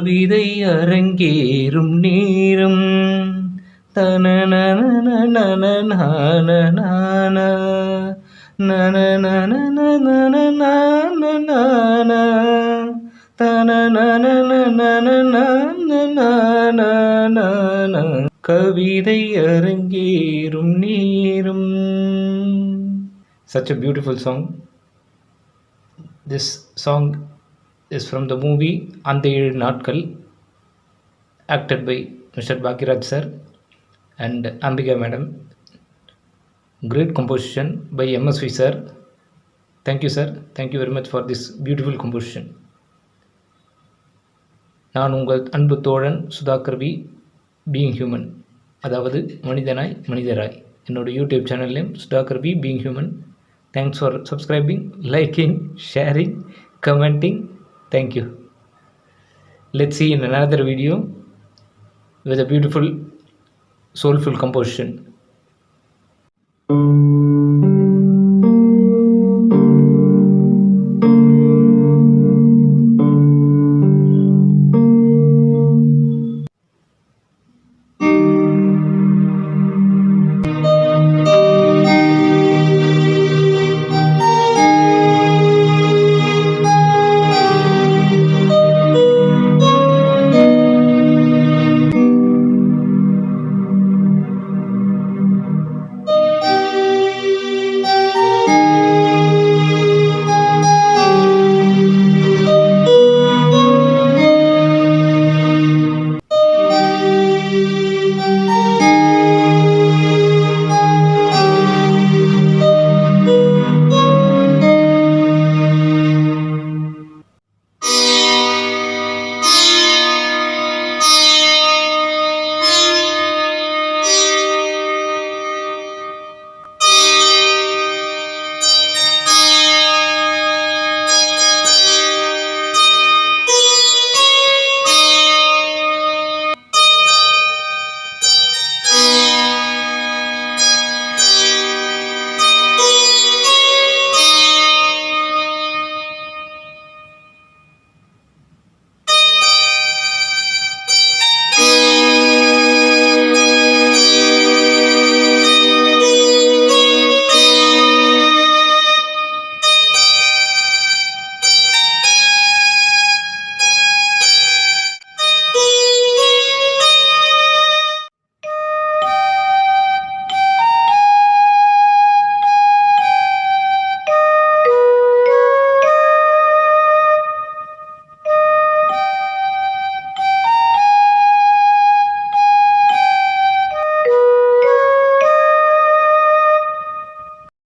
கவிதை அரங்கேறும் நேரம் கவிதை அரங்கேறும் நேரம். Such a beautiful song. This song is from the movie Antha Naatkal, acted by Mr. Rajesh Sir and Ambika Madam. Great composition by MSV Sir. Thank you, sir. Thank you very much for this beautiful composition. நான் உங்கள் அன்பு தோழன் Sudhakar V, being human, அதாவது மனிதனாய் மனிதராய். என்னோட YouTube channel name Sudhakar V, being human. Thanks for subscribing, liking, sharing, commenting. Thank you. Let's see in another video with a beautiful soulful composition.